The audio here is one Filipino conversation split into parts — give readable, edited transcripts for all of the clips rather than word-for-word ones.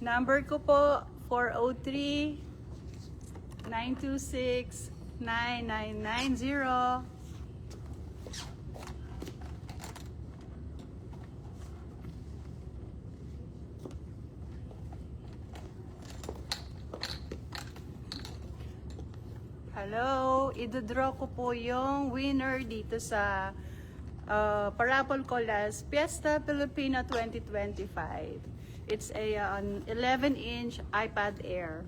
Number ko po, 403-926-9990. Hello, idodraw ko po yung winner dito sa Parapol Colas Fiesta Filipino 2025. It's a 11-inch iPad Air.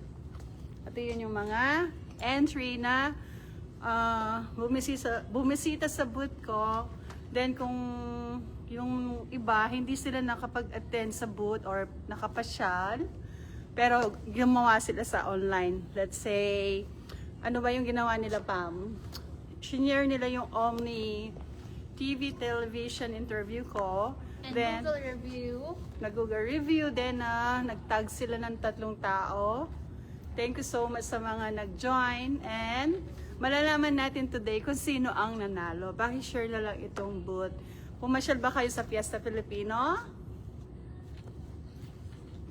Ito yun yung mga entry na bumisita sa booth ko. Then kung yung iba, hindi sila nakapag-attend sa booth or nakapasyal, pero gumawa sila sa online. Let's say, ano ba yung ginawa nila, Pam? Shinare nila yung Omni TV television interview ko. And then, Google review. nag-Google review. Then, nag-tag sila ng 3 tao. Thank you so much sa mga nag-join. And, malalaman natin today kung sino ang nanalo. Baki-share na lang itong booth. Pumasyal ba kayo sa Fiesta Filipino?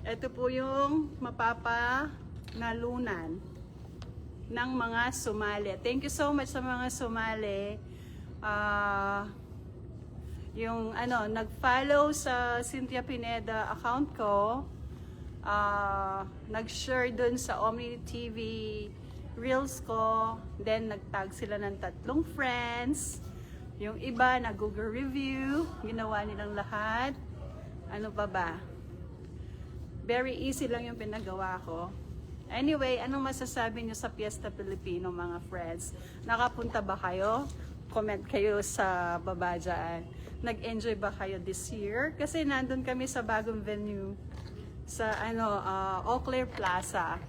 Ito po yung mapapanalunan ng mga sumali. Thank you so much sa mga sumali. Yung nag-follow sa Cynthia Pineda account ko, nag-share dun sa Omni TV Reels ko, then nag-tag sila ng 3 friends. Yung iba nag-Google review, ginawa nilang lahat. Ano pa ba? Very easy lang yung pinagawa ko. Anyway, anong masasabi niyo sa Fiesta Filipino, mga friends? Nakapunta ba kayo? Comment kayo sa baba dyan. Nag-enjoy ba kayo this year? Kasi nandun kami sa bagong venue sa Eau Claire Plaza.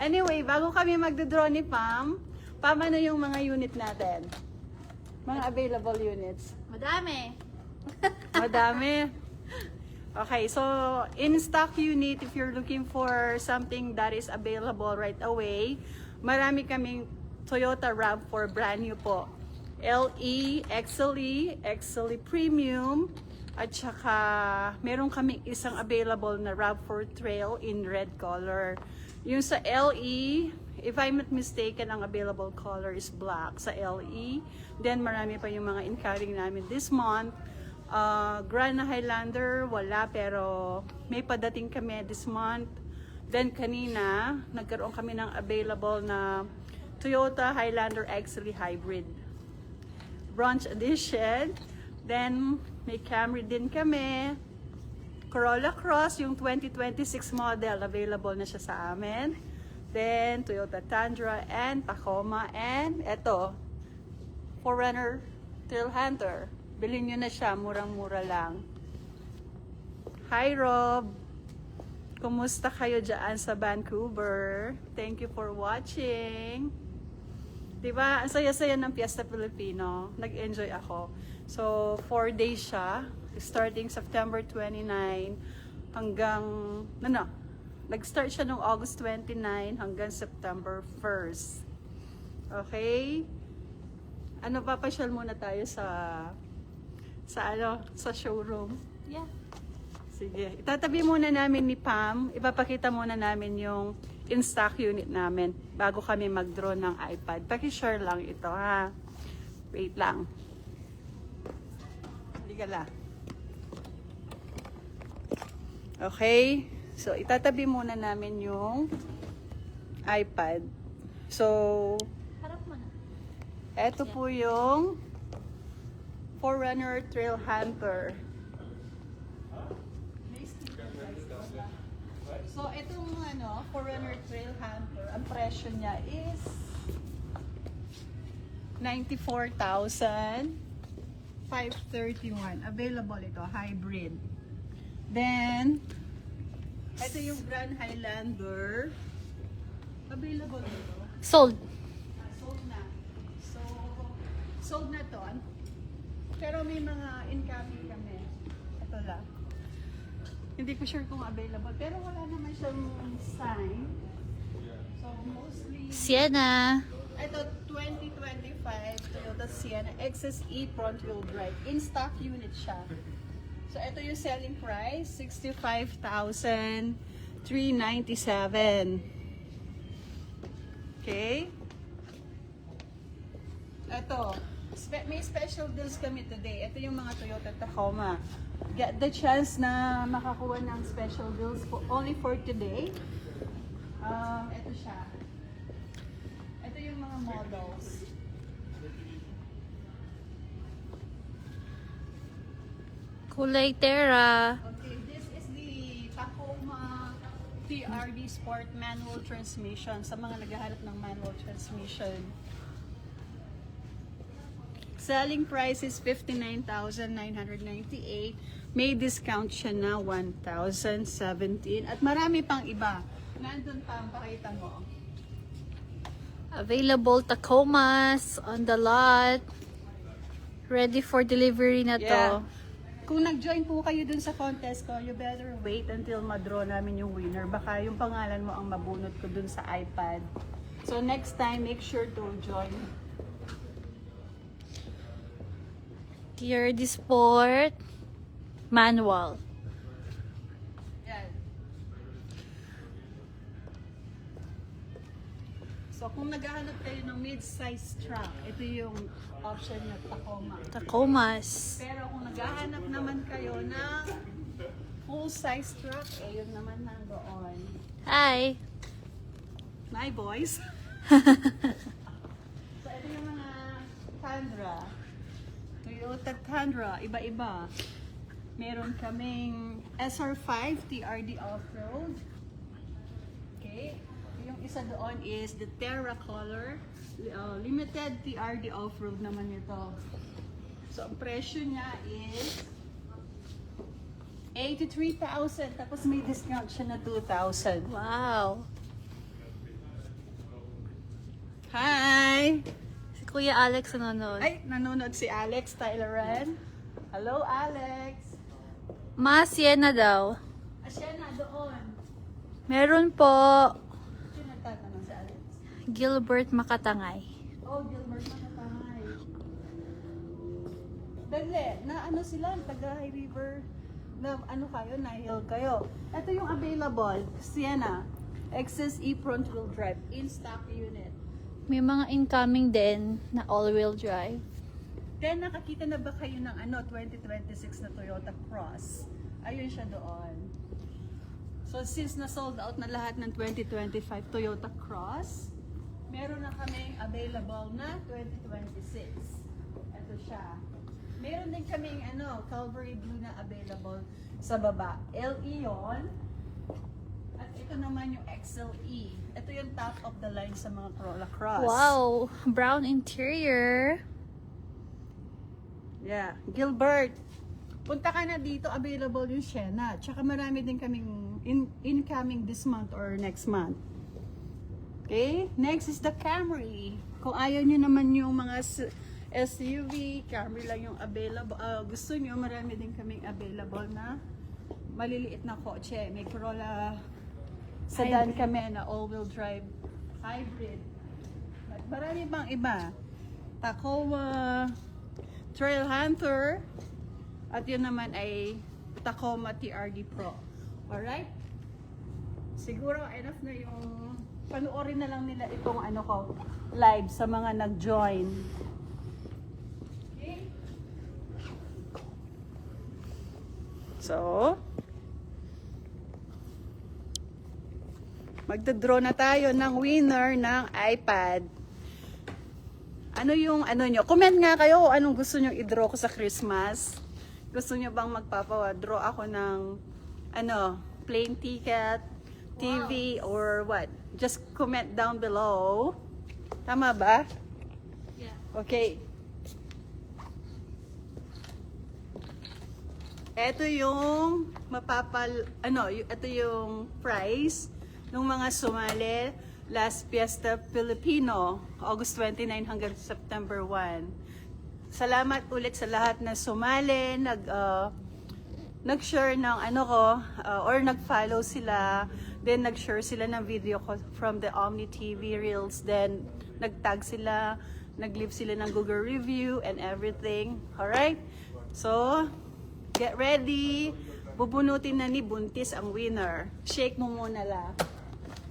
Anyway, bago kami magdodraw ni Pam, ano yung mga unit natin? Mga available units. Madami. Madami. Okay, so in stock unit, if you're looking for something that is available right away, marami kaming Toyota RAV4 brand new po. LE, XLE, XLE Premium, at saka meron kaming isang available na RAV4 Trail in red color. Yung sa LE, if I'm not mistaken, ang available color is black sa LE. Then marami pa yung mga incoming namin this month. Grand Highlander, wala, pero may padating kami this month. Then kanina, nagkaroon kami ng available na Toyota Highlander XLE Hybrid Bronze Edition. Then may Camry din kami. Corolla Cross, yung 2026 model, available na siya sa amin. Then Toyota Tundra and Tacoma. And eto, 4Runner Trailhunter. Bilhin nyo na siya, murang-mura lang. Hi Rob! Kumusta kayo dyan sa Vancouver? Thank you for watching. Diba, ang saya-saya ng Fiesta Filipino. Nag-enjoy ako. So, 4 days siya. Starting September 29 hanggang, nag-start siya noong August 29 hanggang September 1st. Okay? Papasyal muna tayo sa showroom. Yeah. Sige. Itatabi muna namin ni Pam. Ipapakita muna namin yung in-stock unit namin bago kami mag-draw ng iPad. Paki-share lang ito, ha? Wait lang. Halika lang. Okay. So, itatabi muna namin yung iPad. So, Harap mo na. eto po yung 4Runner Trailhunter. So, itong 4Runner Trailhunter, ang presyo niya is 94,531. Available ito, hybrid. Then, ito yung Grand Highlander. Available ito. Sold. Sold na. So, sold na to. Pero may mga incoming kami. Ito lang. Hindi ko sure kung available. Pero wala naman siyang sign. So, mostly... Sienna. Ito, 2025 Toyota Sienna XSE front wheel drive. In stock unit siya. So, ito yung selling price, 65,397. Okay? Ito, may special deals kami today. Ito yung mga Toyota Tacoma. Get the chance na makakuha ng special deals only for today. Ito siya. Ito yung mga models. Kulay Terra. Okay, this is the Tacoma TRD Sport manual transmission sa mga naghahanap ng manual transmission. Selling price is 59,998. May discount siya na 1,017. At marami pang iba. Nandun pa, pakita mo. Available Tacomas on the lot. Ready for delivery na to. Yeah. Kung nag-join po kayo dun sa contest ko, you better wait until ma-draw namin yung winner. Baka yung pangalan mo ang mabunot ko dun sa iPad. So next time, make sure to join. TRD Sport. Manual. Yan. So kung naghahanap kayo ng mid-size truck, ito yung option na Tacoma. Tacomas. Pero kung naghahanap naman kayo ng full-size truck, eh yun naman nandoon. Hi. My boys. So ito yung mga Tundra. Toyota Tundra, iba-iba. Meron kaming SR5 TRD Off-Road. Okay. Yung isa doon is the Terra Color. Limited TRD Off-Road naman ito. So, ang presyo niya is 83,000. Tapos may discount siya na 2,000. Wow. Hi! Si Kuya Alex nanonood. Ay, nanonood si Alex Tyleran. Hello, Alex! Sienna daw. Asya na doon. Meron po. Sino nagtatanong si Alex? Gilbert Makatangay. Oh, Gilbert Makatangay. Dali, na ano sila, taga High River, na ano kayo, na hill kayo. Ito yung available, Sienna, XSE front wheel drive, in stock unit. May mga incoming din na all-wheel drive. Then, nakakita na ba kayo ng 2026 na Toyota Cross? Ayun siya doon. So, since na-sold out na lahat ng 2025 Toyota Cross, meron na kaming available na 2026. Ito siya. Meron din kaming Calvary Blue na available sa baba. LE yun. At ito naman yung XLE. Ito yung top of the line sa mga Corolla Cross. Wow. Brown interior. Yeah. Gilbert, punta ka na dito. Available yung Sienna. Tsaka marami din kaming incoming this month or next month. Okay? Next is the Camry. Kung ayaw nyo naman yung mga SUV, Camry lang yung available. Gusto nyo, marami din kaming available na maliliit na kotse. May Corolla sedan kami na all-wheel drive hybrid. At marami pang iba. Tacoma, Trailhunter, at yun naman ay Tacoma TRD Pro. Alright? Siguro enough na yung panoorin na lang nila itong live sa mga nag-join. Okay? So, magda-draw na tayo ng winner ng iPad. Ano yung nyo? Comment nga kayo kung anong gusto nyo i-draw ko sa Christmas. Gusto nyo bang magpapa-draw ako ng plane ticket, TV, or what? Just comment down below. Tama ba? Yeah. Okay. Ito yung ito yung price ng mga sumali last Fiesta Filipino, August 29 hanggang September 1. Salamat ulit sa lahat na sumali, nag-share ng or nag-follow sila, then nag-share sila ng video ko from the Omni TV Reels, then nag-tag sila, nag-leave sila ng Google review and everything. Alright? So, Get ready. Bubunutin na ni Buntis ang winner. Shake mo muna la.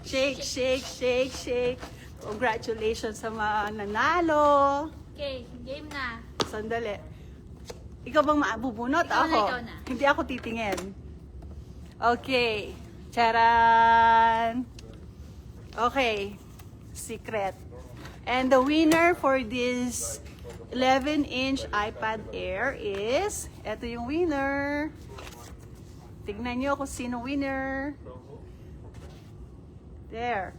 Shake, shake, shake, shake. Congratulations sa mga nanalo. Okay, game na. Sandali. Ikaw bang maabubunot? Ikaw na, Ako. ikaw na. Hindi ako titingin. Okay. Charan! Okay. Secret. And the winner for this 11-inch iPad Air is, eto yung winner. Tignan nyo kung sino winner. There.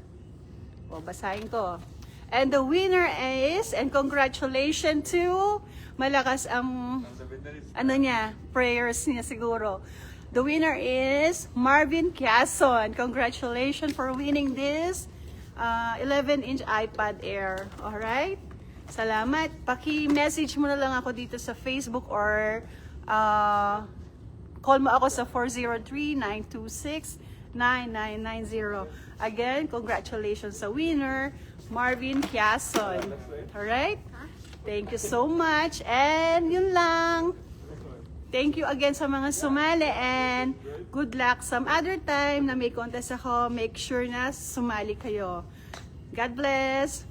O, basahin ko. And the winner is, and congratulations to, malakas ang, ano niya, prayers niya siguro. The winner is Marvin Quezon. Congratulations for winning this 11-inch iPad Air. Alright? Salamat. Paki-message mo na lang ako dito sa Facebook or call mo ako sa 403-926-9990. Again, congratulations sa winner, Marvin Quezon. Alright? Thank you so much. And yun lang. Thank you again sa mga sumali and good luck some other time na may contest ako. Make sure na sumali kayo. God bless.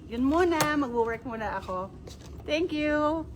Yun muna, mag-work muna ako. Thank you.